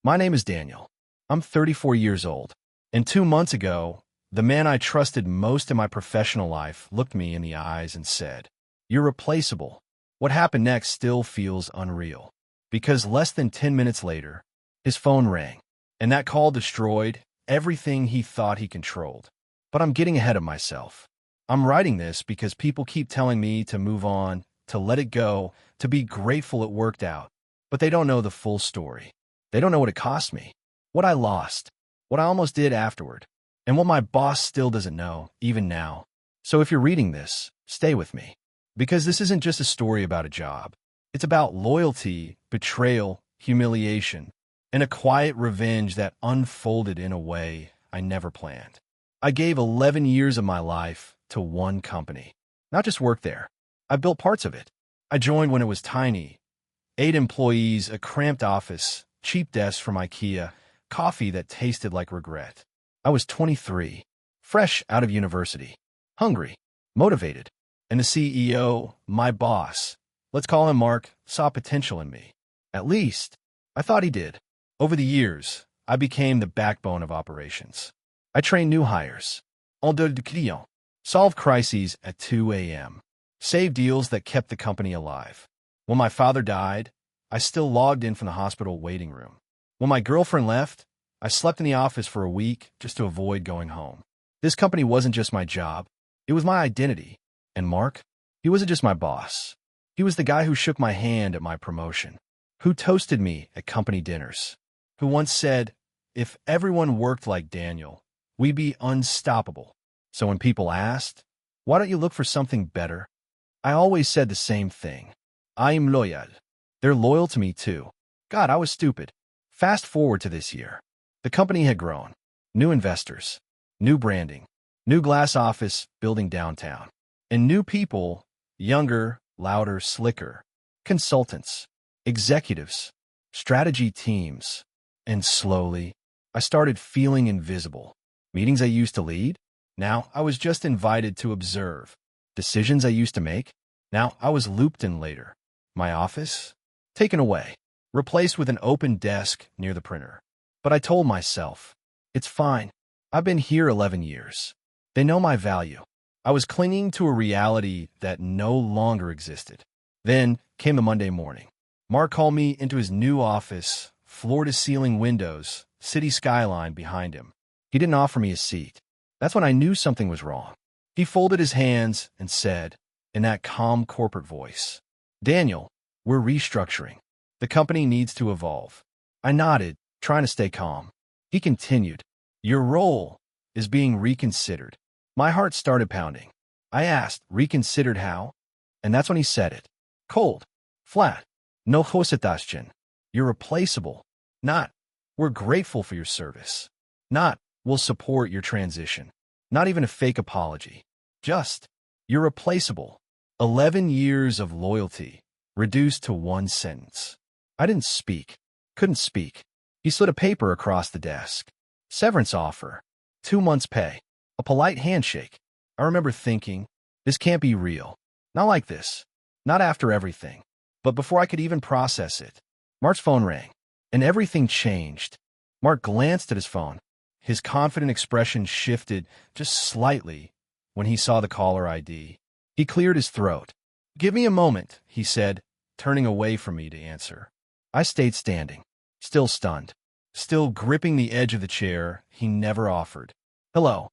My name is Daniel. I'm 34 years old. And 2 months ago, the man I trusted most in my professional life looked me in the eyes and said, "You're replaceable." What happened next still feels unreal. Because less than 10 minutes later, his phone rang. And that call destroyed everything he thought he controlled. But I'm getting ahead of myself. I'm writing this because people keep telling me to move on, to let it go, to be grateful it worked out. But they don't know the full story. They don't know what it cost me, what I lost, what I almost did afterward, and what my boss still doesn't know, even now. So if you're reading this, stay with me. Because this isn't just a story about a job. It's about loyalty, betrayal, humiliation, and a quiet revenge that unfolded in a way I never planned. I gave 11 years of my life to one company. Not just work there. I built parts of it. I joined when it was tiny. 8 employees, a cramped office, cheap desks from IKEA, coffee that tasted like regret. I was 23, fresh out of university, hungry, motivated, and the CEO, my boss, let's call him Mark, saw potential in me. At least, I thought he did. Over the years, I became the backbone of operations. I trained new hires, en deux de clients, solved crises at 2 a.m., saved deals that kept the company alive. When my father died, I still logged in from the hospital waiting room. When my girlfriend left, I slept in the office for a week just to avoid going home. This company wasn't just my job. It was my identity. And Mark, he wasn't just my boss. He was the guy who shook my hand at my promotion, who toasted me at company dinners, who once said, "If everyone worked like Daniel, we'd be unstoppable." So when people asked, "Why don't you look for something better?" I always said the same thing. I'm loyal. They're loyal to me too. God, I was stupid. Fast forward to this year. The company had grown. New investors, new branding, new glass office building downtown, and new people, younger, louder, slicker, consultants, executives, strategy teams. And slowly, I started feeling invisible. Meetings I used to lead, now I was just invited to observe. Decisions I used to make, now I was looped in later. My office, taken away, replaced with an open desk near the printer. But I told myself, it's fine. I've been here 11 years. They know my value. I was clinging to a reality that no longer existed. Then came the Monday morning. Mark called me into his new office, floor-to-ceiling windows, city skyline behind him. He didn't offer me a seat. That's when I knew something was wrong. He folded his hands and said, in that calm corporate voice, "Daniel, we're restructuring. The company needs to evolve." I nodded, trying to stay calm. He continued, "Your role is being reconsidered." My heart started pounding. I asked, "Reconsidered how?" And that's when he said it. Cold, flat, no coincidental. "You're replaceable." Not, "We're grateful for your service." Not, "We'll support your transition." Not even a fake apology. Just, "You're replaceable." 11 years of loyalty, reduced to one sentence. I didn't speak. Couldn't speak. He slid a paper across the desk. Severance offer. 2 months' pay. A polite handshake. I remember thinking, this can't be real. Not like this. Not after everything. But before I could even process it, Mark's phone rang, and everything changed. Mark glanced at his phone. His confident expression shifted just slightly when he saw the caller ID. He cleared his throat. "Give me a moment," he said, turning away from me to answer. I stayed standing, still stunned, still gripping the edge of the chair he never offered. "Hello,"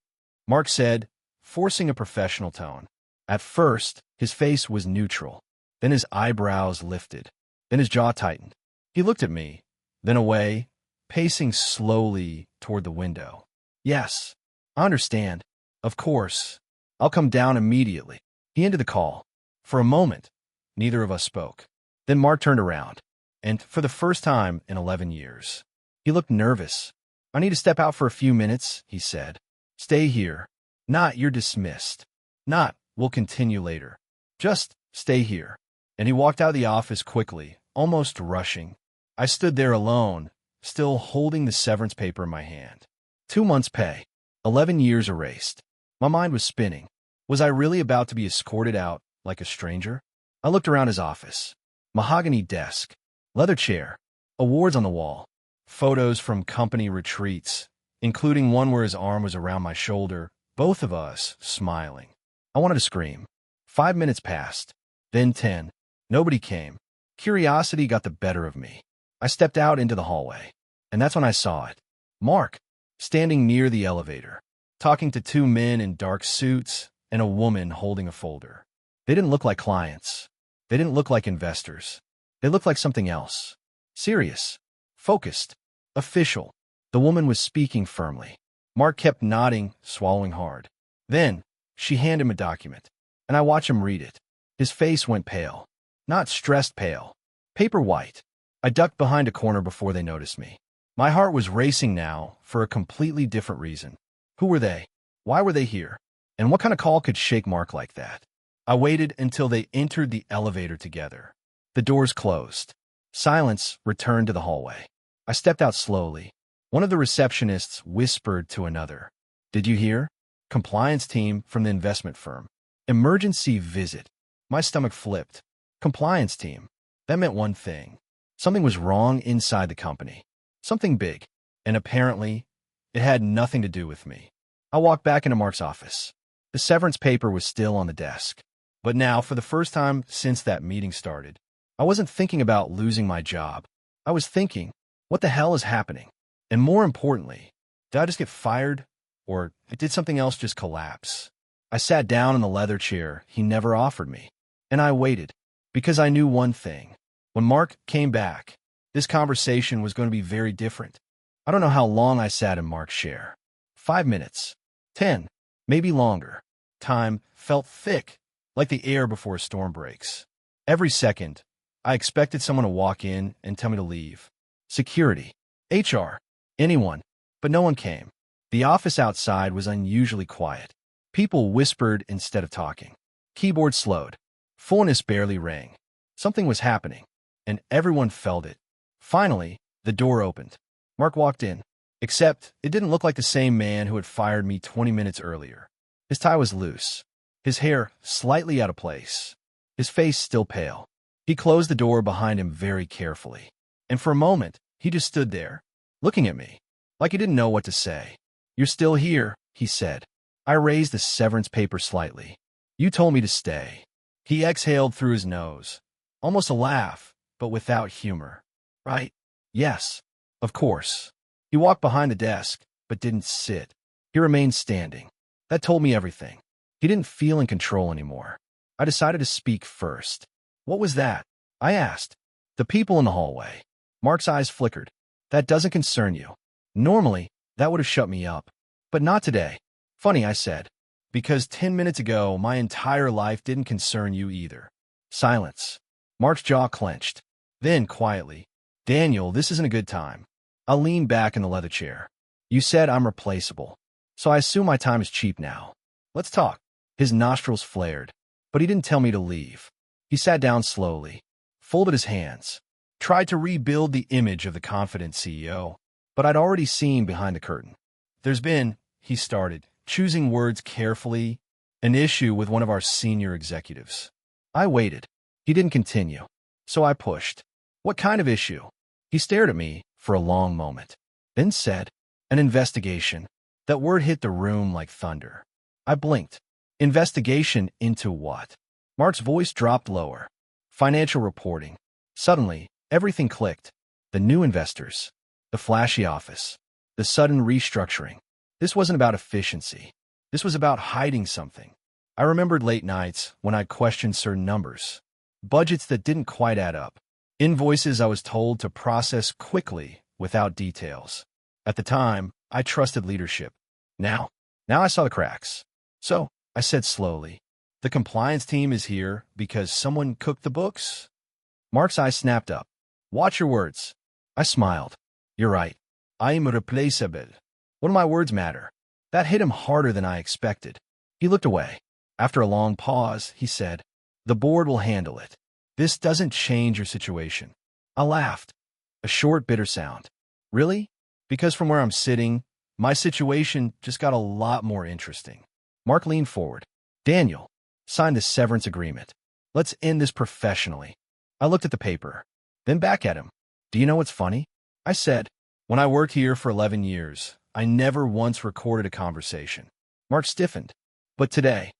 Mark said, forcing a professional tone. At first, his face was neutral. Then his eyebrows lifted. Then his jaw tightened. He looked at me, then away, pacing slowly toward the window. "Yes, I understand. Of course. I'll come down immediately." He ended the call. For a moment, neither of us spoke. Then Mark turned around, and for the first time in 11 years, he looked nervous. "I need to step out for a few minutes," he said. "Stay here. Not, you're dismissed. Not, we'll continue later. Just stay here." And he walked out of the office quickly, almost rushing. I stood there alone, still holding the severance paper in my hand. 2 months' pay. 11 years erased. My mind was spinning. Was I really about to be escorted out like a stranger? I looked around his office. Mahogany desk, leather chair, awards on the wall, photos from company retreats, including one where his arm was around my shoulder, both of us smiling. I wanted to scream. 5 minutes passed, then 10. Nobody came. Curiosity got the better of me. I stepped out into the hallway, and that's when I saw it. Mark, standing near the elevator, talking to two men in dark suits and a woman holding a folder. They didn't look like clients. They didn't look like investors. They looked like something else. Serious, focused, official. The woman was speaking firmly. Mark kept nodding, swallowing hard. Then, she handed him a document, and I watched him read it. His face went pale. Not stressed pale. Paper white. I ducked behind a corner before they noticed me. My heart was racing now for a completely different reason. Who were they? Why were they here? And what kind of call could shake Mark like that? I waited until they entered the elevator together. The doors closed. Silence returned to the hallway. I stepped out slowly. One of the receptionists whispered to another. Did you hear? Compliance team from the investment firm. Emergency visit. My stomach flipped. Compliance team. That meant one thing. Something was wrong inside the company. Something big. And apparently, it had nothing to do with me. I walked back into Mark's office. The severance paper was still on the desk. But now, for the first time since that meeting started, I wasn't thinking about losing my job. I was thinking, what the hell is happening? And more importantly, did I just get fired? Or did something else just collapse? I sat down in the leather chair he never offered me. And I waited, because I knew one thing. When Mark came back, this conversation was going to be very different. I don't know how long I sat in Mark's chair. 5 minutes. 10. Maybe longer. Time felt thick, like the air before a storm breaks. Every second, I expected someone to walk in and tell me to leave. Security. HR. Anyone. But no one came. The office outside was unusually quiet. People whispered instead of talking. Keyboard slowed. Fullness barely rang. Something was happening, and everyone felt it. Finally, the door opened. Mark walked in, except it didn't look like the same man who had fired me 20 minutes earlier. His tie was loose, his hair slightly out of place, his face still pale. He closed the door behind him very carefully, and for a moment, he just stood there, looking at me, like he didn't know what to say. You're still here, he said. I raised the severance paper slightly. You told me to stay. He exhaled through his nose, almost a laugh, but without humor. Right? Yes, of course. He walked behind the desk, but didn't sit. He remained standing. That told me everything. He didn't feel in control anymore. I decided to speak first. What was that? I asked. The people in the hallway. Mark's eyes flickered. That doesn't concern you. Normally, that would have shut me up. But not today. Funny, I said. Because 10 minutes ago, my entire life didn't concern you either. Silence. Mark's jaw clenched. Then, quietly, Daniel, this isn't a good time. I leaned back in the leather chair. You said I'm replaceable. So I assume my time is cheap now. Let's talk. His nostrils flared. But he didn't tell me to leave. He sat down slowly, folded his hands, tried to rebuild the image of the confident CEO. But I'd already seen behind the curtain. There's been, he started, choosing words carefully, an issue with one of our senior executives. I waited. He didn't continue. So I pushed. What kind of issue? He stared at me for a long moment, then said, an investigation. That word hit the room like thunder. I blinked. Investigation into what? Mark's voice dropped lower. Financial reporting. Suddenly, everything clicked. The new investors. The flashy office. The sudden restructuring. This wasn't about efficiency. This was about hiding something. I remembered late nights when I questioned certain numbers. Budgets that didn't quite add up. Invoices I was told to process quickly without details. At the time, I trusted leadership. Now I saw the cracks. So, I said slowly, the compliance team is here because someone cooked the books? Mark's eyes snapped up. Watch your words. I smiled. You're right. I am replaceable. What do my words matter? That hit him harder than I expected. He looked away. After a long pause, he said, the board will handle it. This doesn't change your situation. I laughed. A short, bitter sound. Really? Because from where I'm sitting, my situation just got a lot more interesting. Mark leaned forward. Daniel, sign this severance agreement. Let's end this professionally. I looked at the paper, then back at him. Do you know what's funny? I said, When I worked here for 11 years, I never once recorded a conversation. Mark stiffened. But today,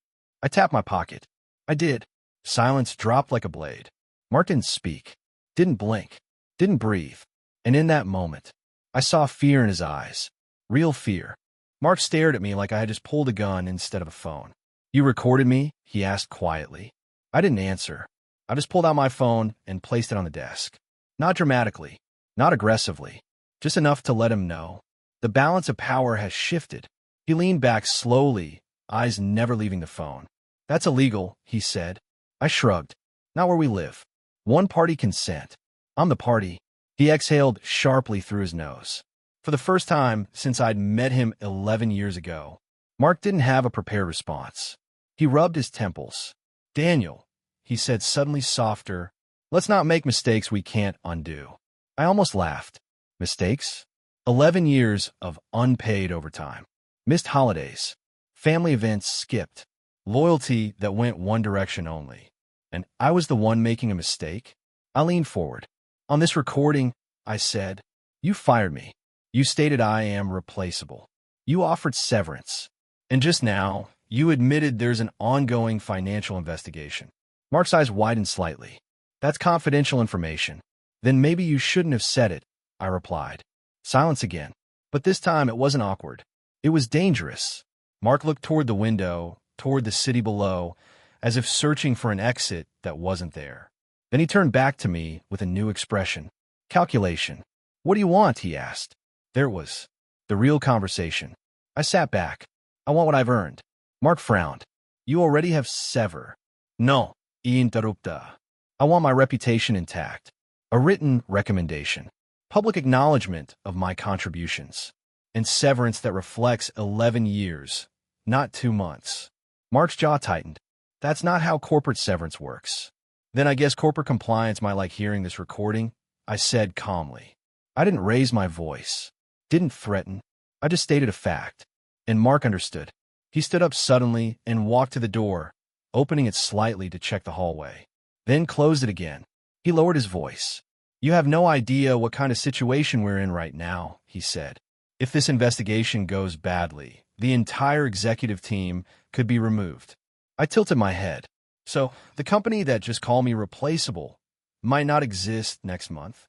I tapped my pocket. I did. Silence dropped like a blade. Mark didn't speak, didn't blink, didn't breathe. And in that moment, I saw fear in his eyes. Real fear. Mark stared at me like I had just pulled a gun instead of a phone. "You recorded me?" he asked quietly. I didn't answer. I just pulled out my phone and placed it on the desk. Not dramatically, not aggressively, just enough to let him know. The balance of power has shifted. He leaned back slowly, eyes never leaving the phone. "That's illegal," he said. I shrugged. "Not where we live. One-party consent. I'm the party." He exhaled sharply through his nose. For the first time since I'd met him 11 years ago, Mark didn't have a prepared response. He rubbed his temples. "Daniel," he said suddenly softer, "let's not make mistakes we can't undo." I almost laughed. Mistakes? 11 years of unpaid overtime. Missed holidays. Family events skipped. Loyalty that went one direction only. And I was the one making a mistake? I leaned forward. "On this recording," I said, "you fired me. You stated I am replaceable. You offered severance. And just now, you admitted there's an ongoing financial investigation." Mark's eyes widened slightly. "That's confidential information." "Then maybe you shouldn't have said it," I replied. Silence again. But this time it wasn't awkward. It was dangerous. Mark looked toward the window, toward the city below, as if searching for an exit that wasn't there. Then he turned back to me with a new expression. "Calculation." "What do you want?" he asked. There it was. The real conversation. I sat back. "I want what I've earned." Mark frowned. "You already have sever." "No, interrupta. I want my reputation intact. A written recommendation. Public acknowledgement of my contributions. And severance that reflects 11 years, not 2 months." Mark's jaw tightened. "That's not how corporate severance works." "Then I guess corporate compliance might like hearing this recording," I said calmly. I didn't raise my voice. Didn't threaten. I just stated a fact. And Mark understood. He stood up suddenly and walked to the door, opening it slightly to check the hallway. Then closed it again. He lowered his voice. "You have no idea what kind of situation we're in right now," he said. "If this investigation goes badly, the entire executive team could be removed." I tilted my head. "So, the company that just called me replaceable might not exist next month?"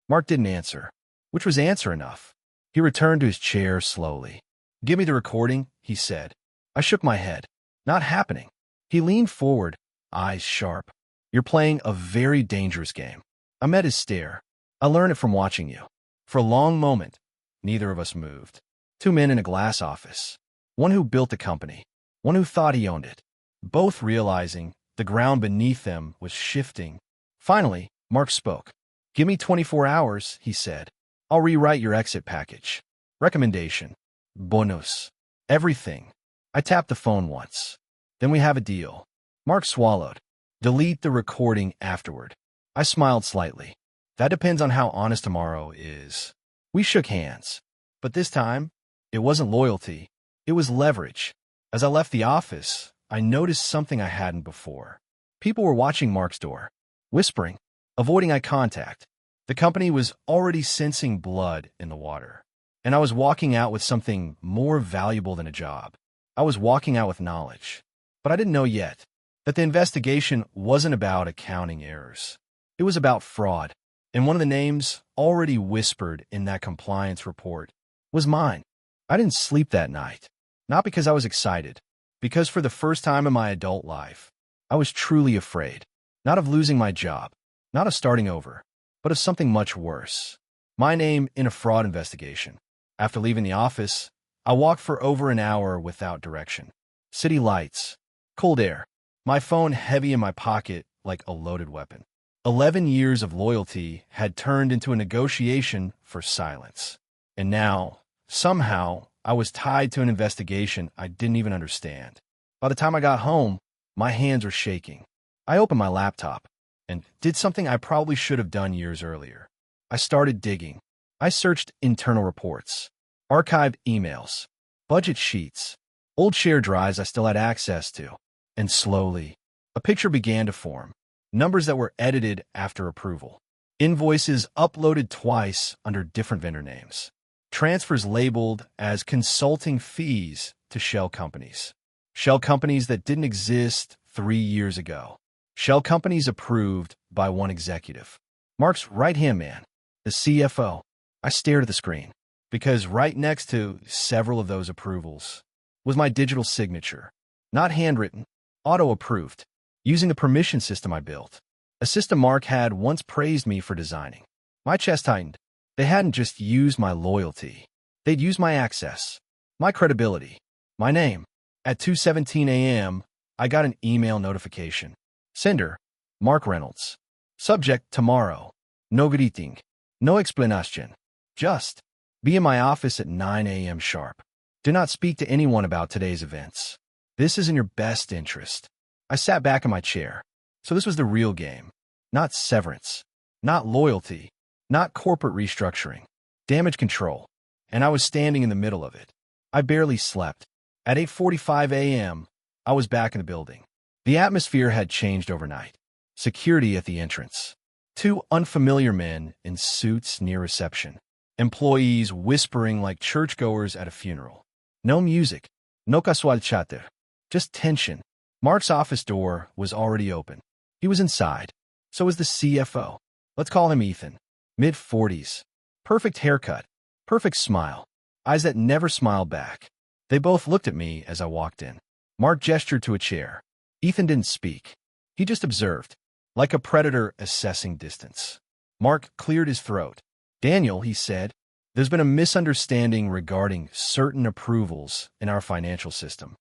Mark didn't answer, which was answer enough. He returned to his chair slowly. "Give me the recording," he said. I shook my head. "Not happening." He leaned forward, eyes sharp. "You're playing a very dangerous game." I met his stare. "I learned it from watching you." For a long moment, neither of us moved. Two men in a glass office. One who built a company. One who thought he owned it. Both realizing the ground beneath them was shifting. Finally, Mark spoke. "Give me 24 hours, he said. "I'll rewrite your exit package. Recommendation. Bonus. Everything." I tapped the phone once. "Then we have a deal." Mark swallowed. "Delete the recording afterward." I smiled slightly. "That depends on how honest tomorrow is." We shook hands. But this time, it wasn't loyalty. It was leverage. As I left the office, I noticed something I hadn't before. People were watching Mark's door, whispering, avoiding eye contact. The company was already sensing blood in the water. And I was walking out with something more valuable than a job. I was walking out with knowledge. But I didn't know yet that the investigation wasn't about accounting errors. It was about fraud. And one of the names already whispered in that compliance report was mine. I didn't sleep that night. Not because I was excited. Because for the first time in my adult life, I was truly afraid. Not of losing my job. Not of starting over. But of something much worse. My name in a fraud investigation. After leaving the office, I walked for over an hour without direction. City lights. Cold air. My phone heavy in my pocket like a loaded weapon. 11 years of loyalty had turned into a negotiation for silence. And now, somehow, I was tied to an investigation I didn't even understand. By the time I got home, my hands were shaking. I opened my laptop and did something I probably should have done years earlier. I started digging. I searched internal reports, archived emails, budget sheets, old shared drives I still had access to. And slowly, a picture began to form. Numbers that were edited after approval. Invoices uploaded twice under different vendor names. Transfers labeled as consulting fees to shell companies. Shell companies that didn't exist 3 years ago. Shell companies approved by one executive. Mark's right-hand man, the CFO. I stared at the screen, because right next to several of those approvals was my digital signature. Not handwritten, auto-approved, using the permission system I built. A system Mark had once praised me for designing. My chest tightened. They hadn't just used my loyalty. They'd used my access, my credibility, my name. At 2:17 a.m., I got an email notification. Sender, Mark Reynolds. Subject, tomorrow. No greeting. No explanation. Just be in my office at 9 a.m. sharp. Do not speak to anyone about today's events. This is in your best interest. I sat back in my chair. So this was the real game. Not severance. Not loyalty. Not corporate restructuring. Damage control. And I was standing in the middle of it. I barely slept. At 8:45 a.m., I was back in the building. The atmosphere had changed overnight. Security at the entrance. 2 unfamiliar men in suits near reception. Employees whispering like churchgoers at a funeral. No music. No casual chatter. Just tension. Mark's office door was already open. He was inside. So was the CFO. Let's call him Ethan. Mid-40s. Perfect haircut. Perfect smile. Eyes that never smiled back. They both looked at me as I walked in. Mark gestured to a chair. Ethan didn't speak. He just observed, like a predator assessing distance. Mark cleared his throat. Daniel, he said, there's been a misunderstanding regarding certain approvals in our financial system.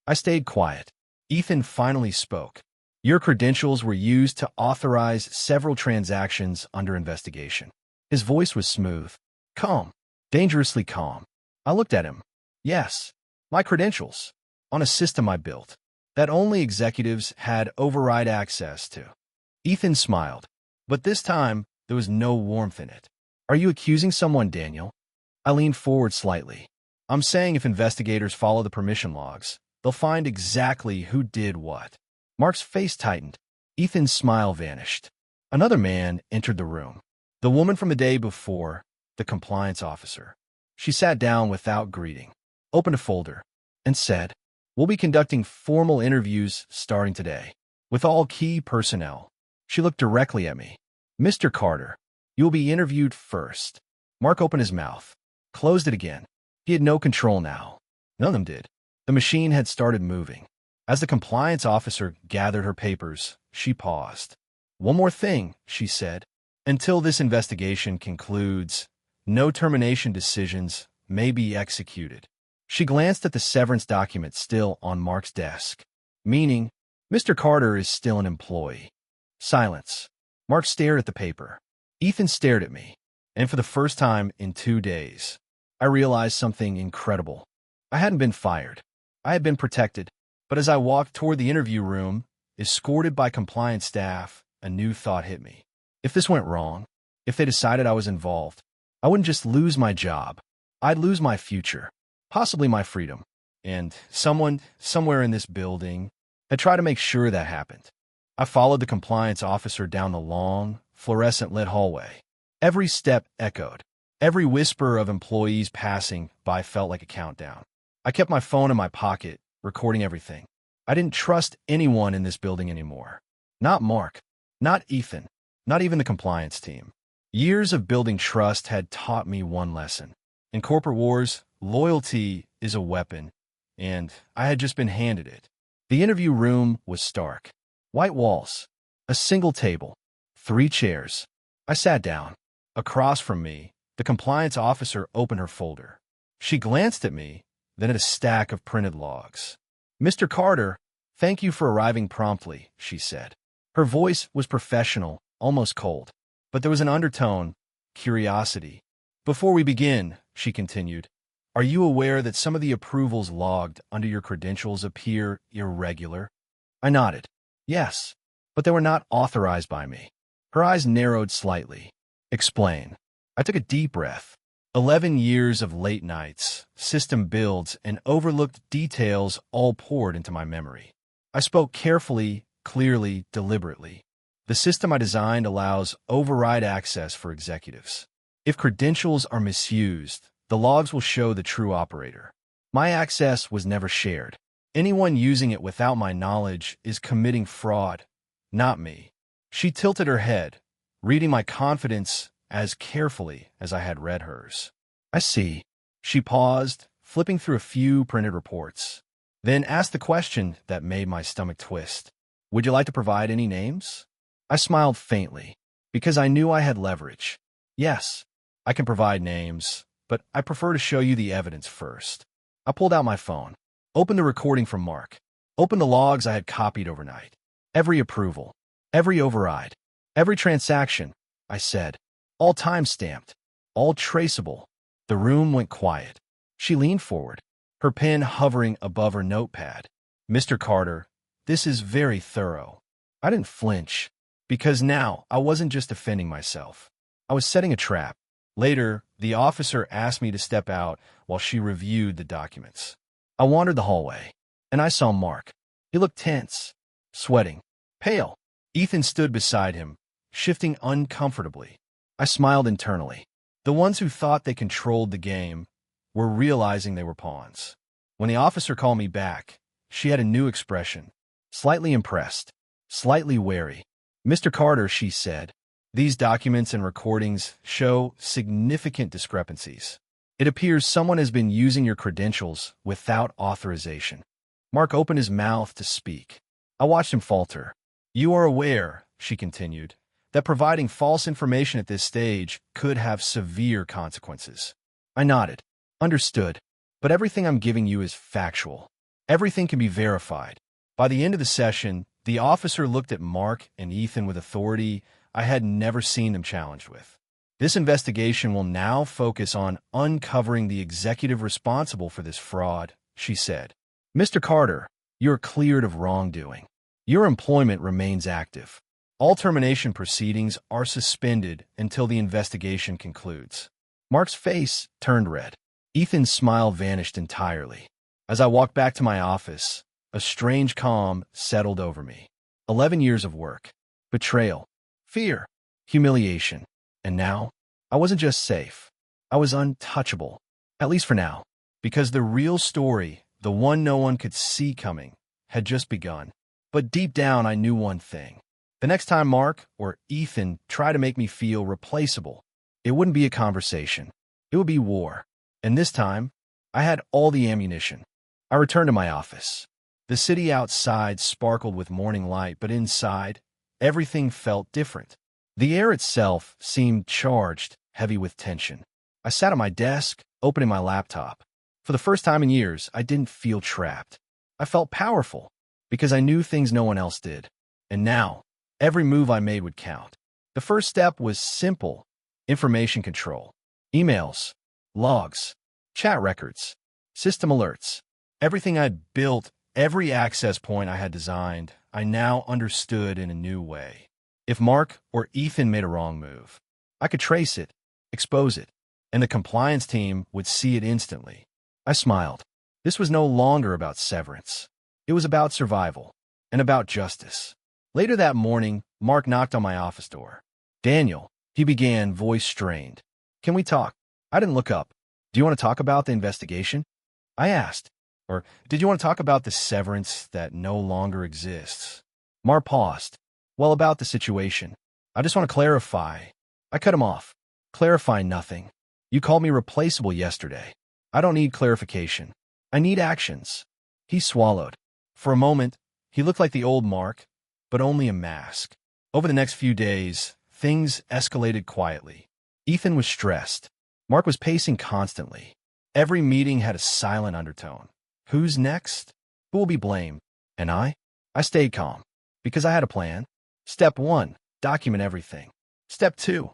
I stayed quiet. Ethan finally spoke. Your credentials were used to authorize several transactions under investigation. His voice was smooth, calm, dangerously calm. I looked at him. Yes, my credentials, on a system I built, that only executives had override access to. Ethan smiled, but this time there was no warmth in it. Are you accusing someone, Daniel? I leaned forward slightly. I'm saying if investigators follow the permission logs, they'll find exactly who did what. Mark's face tightened. Ethan's smile vanished. Another man entered the room. The woman from the day before, the compliance officer. She sat down without greeting, opened a folder, and said, we'll be conducting formal interviews starting today, with all key personnel. She looked directly at me. Mr. Carter, you will be interviewed first. Mark opened his mouth, closed it again. He had no control now. None of them did. The machine had started moving. As the compliance officer gathered her papers, she paused. One more thing, she said. Until this investigation concludes, no termination decisions may be executed. She glanced at the severance document still on Mark's desk, meaning Mr. Carter is still an employee. Silence. Mark stared at the paper. Ethan stared at me. And for the first time in 2 days, I realized something incredible. I hadn't been fired. I had been protected. But as I walked toward the interview room, escorted by compliance staff, a new thought hit me. If this went wrong, if they decided I was involved, I wouldn't just lose my job. I'd lose my future, possibly my freedom. And someone, somewhere in this building, had tried to make sure that happened. I followed the compliance officer down the long, fluorescent-lit hallway. Every step echoed. Every whisper of employees passing by felt like a countdown. I kept my phone in my pocket, recording everything. I didn't trust anyone in this building anymore. Not Mark. Not Ethan. Not even the compliance team. Years of building trust had taught me one lesson. In corporate wars, loyalty is a weapon, and I had just been handed it. The interview room was stark. White walls. A single table. 3 chairs. I sat down. Across from me, the compliance officer opened her folder. She glanced at me, then at a stack of printed logs. Mr. Carter, thank you for arriving promptly, she said. Her voice was professional, almost cold. But there was an undertone, curiosity. Before we begin, she continued, are you aware that some of the approvals logged under your credentials appear irregular? I nodded. Yes, but they were not authorized by me. Her eyes narrowed slightly. Explain. I took a deep breath. 11 years of late nights, system builds, and overlooked details all poured into my memory. I spoke carefully, clearly, deliberately. The system I designed allows override access for executives. If credentials are misused, the logs will show the true operator. My access was never shared. Anyone using it without my knowledge is committing fraud, not me. She tilted her head, reading my confidence as carefully as I had read hers. I see. She paused, flipping through a few printed reports, then asked the question that made my stomach twist. Would you like to provide any names? I smiled faintly, because I knew I had leverage. Yes, I can provide names, but I prefer to show you the evidence first. I pulled out my phone, opened the recording from Mark, opened the logs I had copied overnight. Every approval, every override, every transaction, I said. All time-stamped, all traceable. The room went quiet. She leaned forward, her pen hovering above her notepad. Mr. Carter, this is very thorough. I didn't flinch, because now I wasn't just defending myself. I was setting a trap. Later, the officer asked me to step out while she reviewed the documents. I wandered the hallway, and I saw Mark. He looked tense, sweating, pale. Ethan stood beside him, shifting uncomfortably. I smiled internally. The ones who thought they controlled the game were realizing they were pawns. When the officer called me back, she had a new expression, slightly impressed, slightly wary. Mr. Carter, she said, these documents and recordings show significant discrepancies. It appears someone has been using your credentials without authorization. Mark opened his mouth to speak. I watched him falter. You are aware, she continued, that providing false information at this stage could have severe consequences. I nodded. Understood. But everything I'm giving you is factual. Everything can be verified. By the end of the session, the officer looked at Mark and Ethan with authority I had never seen them challenged with. This investigation will now focus on uncovering the executive responsible for this fraud, she said. Mr. Carter, you are cleared of wrongdoing. Your employment remains active. All termination proceedings are suspended until the investigation concludes. Mark's face turned red. Ethan's smile vanished entirely. As I walked back to my office, a strange calm settled over me. 11 years of work, betrayal, fear, humiliation. And now, I wasn't just safe. I was untouchable, at least for now, because the real story, the one no one could see coming, had just begun. But deep down, I knew one thing. The next time Mark or Ethan tried to make me feel replaceable, it wouldn't be a conversation. It would be war. And this time, I had all the ammunition. I returned to my office. The city outside sparkled with morning light, but inside, everything felt different. The air itself seemed charged, heavy with tension. I sat at my desk, opening my laptop. For the first time in years, I didn't feel trapped. I felt powerful, because I knew things no one else did. And now, every move I made would count. The first step was simple: information control. Emails, logs, chat records, system alerts. Everything I'd built, every access point I had designed, I now understood in a new way. If Mark or Ethan made a wrong move, I could trace it, expose it, and the compliance team would see it instantly. I smiled. This was no longer about severance. It was about survival and about justice. Later that morning, Mark knocked on my office door. Daniel, he began, voice strained. Can we talk? I didn't look up. Do you want to talk about the investigation? I asked. Or did you want to talk about the severance that no longer exists? Mark paused. Well, about the situation. I just want to clarify. I cut him off. Clarify nothing. You called me replaceable yesterday. I don't need clarification. I need actions. He swallowed. For a moment, he looked like the old Mark, but only a mask. Over the next few days, things escalated quietly. Ethan was stressed. Mark was pacing constantly. Every meeting had a silent undertone. Who's next? Who will be blamed? And I? I stayed calm, because I had a plan. Step 1, document everything. Step 2,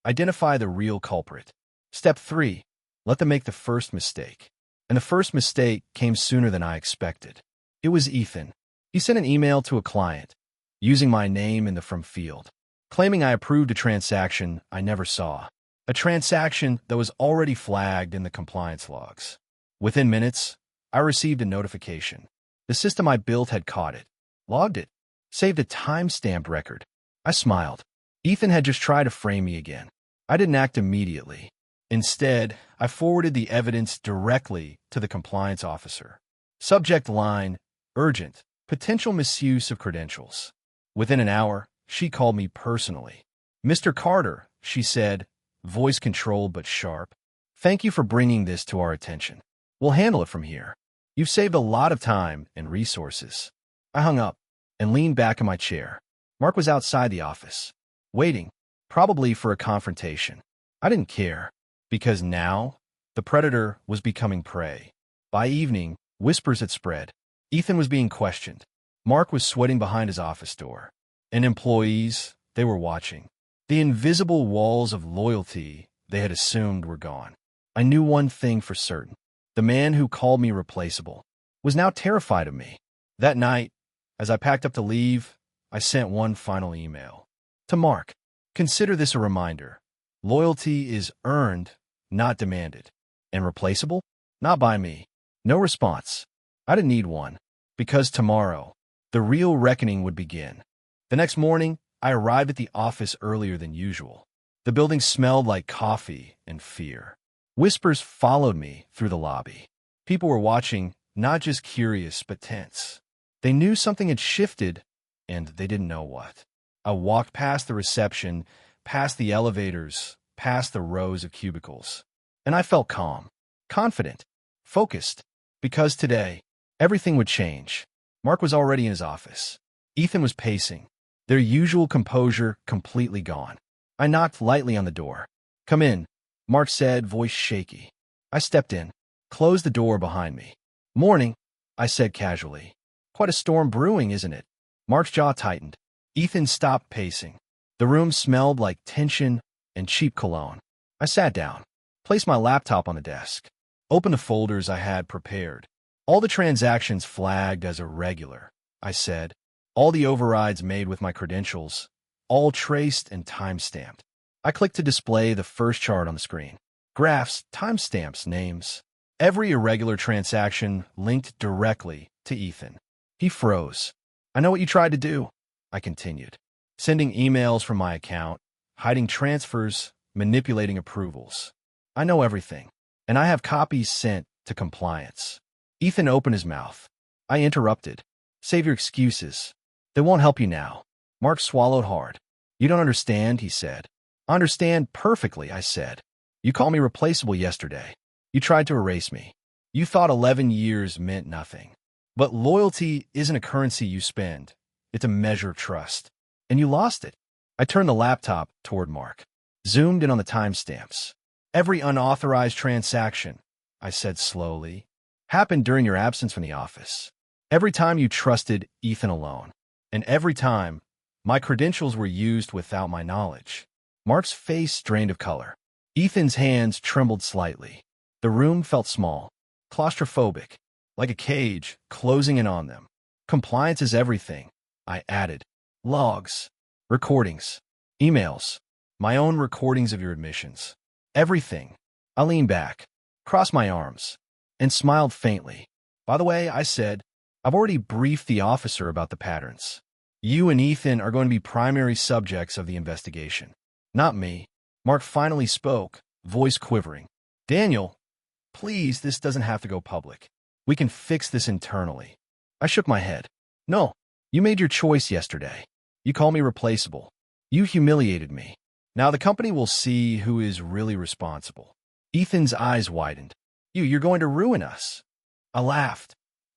identify the real culprit. Step 3, let them make the first mistake. And the first mistake came sooner than I expected. It was Ethan. He sent an email to a client, using my name in the from field, claiming I approved a transaction I never saw. A transaction that was already flagged in the compliance logs. Within minutes, I received a notification. The system I built had caught it, logged it, saved a time-stamped record. I smiled. Ethan had just tried to frame me again. I didn't act immediately. Instead, I forwarded the evidence directly to the compliance officer. Subject line, urgent, potential misuse of credentials. Within an hour, she called me personally. Mr. Carter, she said, voice controlled but sharp. Thank you for bringing this to our attention. We'll handle it from here. You've saved a lot of time and resources. I hung up and leaned back in my chair. Mark was outside the office, waiting, probably for a confrontation. I didn't care, because now the predator was becoming prey. By evening, whispers had spread. Ethan was being questioned. Mark was sweating behind his office door. And employees, they were watching. The invisible walls of loyalty they had assumed were gone. I knew one thing for certain. The man who called me replaceable was now terrified of me. That night, as I packed up to leave, I sent one final email. To Mark, consider this a reminder. Loyalty is earned, not demanded. And replaceable? Not by me. No response. I didn't need one. Because tomorrow, the real reckoning would begin. The next morning, I arrived at the office earlier than usual. The building smelled like coffee and fear. Whispers followed me through the lobby. People were watching, not just curious, but tense. They knew something had shifted, and they didn't know what. I walked past the reception, past the elevators, past the rows of cubicles. And I felt calm, confident, focused. Because today, everything would change. Mark was already in his office. Ethan was pacing, their usual composure completely gone. I knocked lightly on the door. Come in, Mark said, voice shaky. I stepped in, closed the door behind me. Morning, I said casually. Quite a storm brewing, isn't it? Mark's jaw tightened. Ethan stopped pacing. The room smelled like tension and cheap cologne. I sat down, placed my laptop on the desk, opened the folders I had prepared. All the transactions flagged as irregular, I said. All the overrides made with my credentials, all traced and time-stamped. I clicked to display the first chart on the screen. Graphs, timestamps, names. Every irregular transaction linked directly to Ethan. He froze. I know what you tried to do, I continued. Sending emails from my account, hiding transfers, manipulating approvals. I know everything, and I have copies sent to compliance. Ethan opened his mouth. I interrupted. Save your excuses. They won't help you now. Mark swallowed hard. You don't understand, he said. I understand perfectly, I said. You called me replaceable yesterday. You tried to erase me. You thought 11 years meant nothing. But loyalty isn't a currency you spend. It's a measure of trust. And you lost it. I turned the laptop toward Mark. Zoomed in on the timestamps. Every unauthorized transaction, I said slowly, happened during your absence from the office. Every time you trusted Ethan alone. And every time, my credentials were used without my knowledge. Mark's face drained of color. Ethan's hands trembled slightly. The room felt small, claustrophobic, like a cage closing in on them. Compliance is everything, I added. Logs, recordings, emails, my own recordings of your admissions. Everything. I leaned back, crossed my arms, and smiled faintly. By the way, I said, I've already briefed the officer about the patterns. You and Ethan are going to be primary subjects of the investigation. Not me. Mark finally spoke, voice quivering. Daniel, please, this doesn't have to go public. We can fix this internally. I shook my head. No, you made your choice yesterday. You called me replaceable. You humiliated me. Now the company will see who is really responsible. Ethan's eyes widened. You're going to ruin us. I laughed.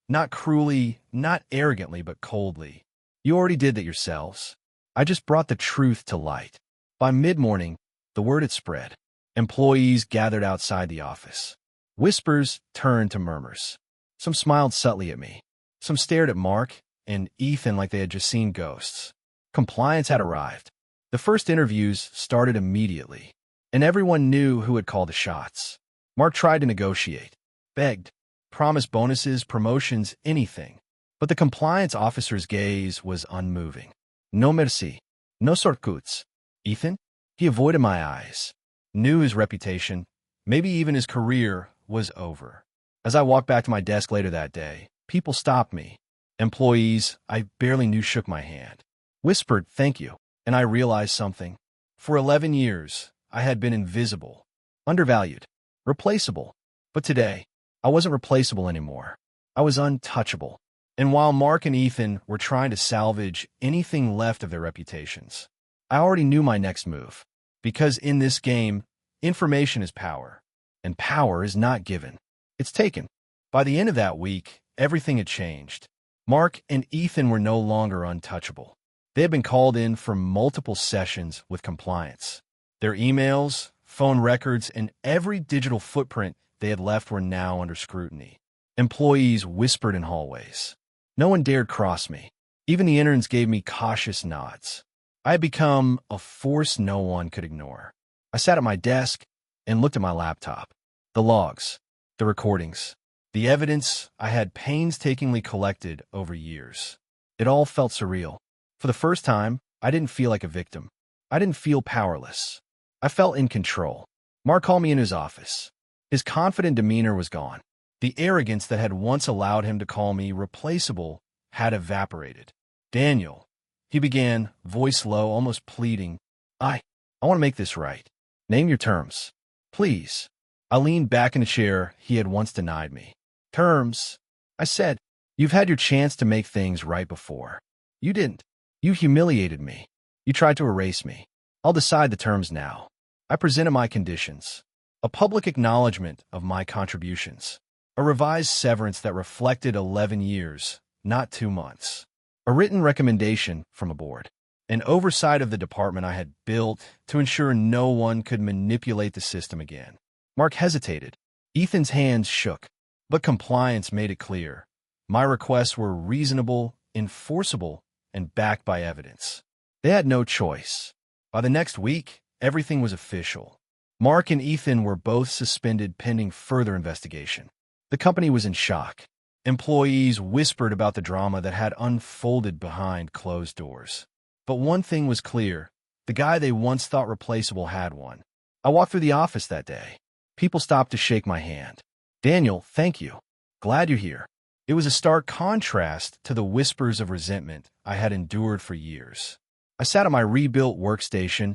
Not cruelly, not arrogantly, but coldly. You already did that yourselves. I just brought the truth to light. By mid-morning, the word had spread. Employees gathered outside the office. Whispers turned to murmurs. Some smiled subtly at me. Some stared at Mark and Ethan like they had just seen ghosts. Compliance had arrived. The first interviews started immediately, and everyone knew who had called the shots. Mark tried to negotiate, begged, promised bonuses, promotions, anything. But the compliance officer's gaze was unmoving. No merci. No shortcuts. Ethan? He avoided my eyes. Knew his reputation, maybe even his career, was over. As I walked back to my desk later that day, people stopped me. Employees I barely knew shook my hand. Whispered, thank you. And I realized something. For 11 years, I had been invisible, undervalued, replaceable. But today, I wasn't replaceable anymore. I was untouchable. And while Mark and Ethan were trying to salvage anything left of their reputations, I already knew my next move. Because in this game, information is power, and power is not given. It's taken. By the end of that week, everything had changed. Mark and Ethan were no longer untouchable. They had been called in for multiple sessions with compliance. Their emails, phone records, and every digital footprint they had left were now under scrutiny. Employees whispered in hallways. No one dared cross me. Even the interns gave me cautious nods. I had become a force no one could ignore. I sat at my desk and looked at my laptop. The logs, the recordings, the evidence I had painstakingly collected over years. It all felt surreal. For the first time, I didn't feel like a victim. I didn't feel powerless. I felt in control. Mark called me in his office. His confident demeanor was gone. The arrogance that had once allowed him to call me replaceable had evaporated. Daniel, he began, voice low, almost pleading. I want to make this right. Name your terms. Please. I leaned back in the chair he had once denied me. Terms, I said. You've had your chance to make things right before. You didn't. You humiliated me. You tried to erase me. I'll decide the terms now. I presented my conditions. A public acknowledgement of my contributions. A revised severance that reflected 11 years, not 2 months. A written recommendation from a board. An oversight of the department I had built to ensure no one could manipulate the system again. Mark hesitated. Ethan's hands shook. But compliance made it clear. My requests were reasonable, enforceable, and backed by evidence. They had no choice. By the next week, everything was official. Mark and Ethan were both suspended pending further investigation. The company was in shock. Employees whispered about the drama that had unfolded behind closed doors. But one thing was clear. The guy they once thought replaceable had won. I walked through the office that day. People stopped to shake my hand. Daniel, thank you. Glad you're here. It was a stark contrast to the whispers of resentment I had endured for years. I sat at my rebuilt workstation,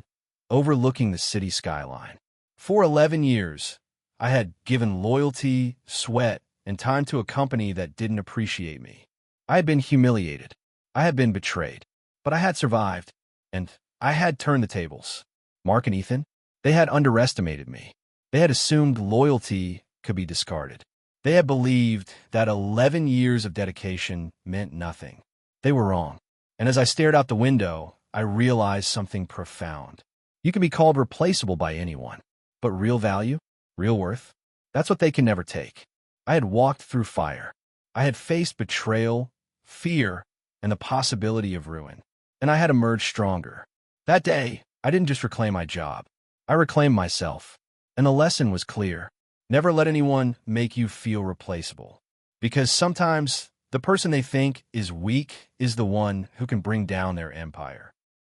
overlooking the city skyline. For 11 years, I had given loyalty, sweat, and time to a company that didn't appreciate me. I had been humiliated. I had been betrayed. But I had survived, and I had turned the tables. Mark and Ethan, they had underestimated me. They had assumed loyalty could be discarded. They had believed that 11 years of dedication meant nothing. They were wrong. And as I stared out the window, I realized something profound. You can be called replaceable by anyone, but real value, real worth, that's what they can never take. I had walked through fire. I had faced betrayal, fear, and the possibility of ruin. And I had emerged stronger. That day, I didn't just reclaim my job. I reclaimed myself. And the lesson was clear. Never let anyone make you feel replaceable. Because sometimes the person they think is weak is the one who can bring down their empire.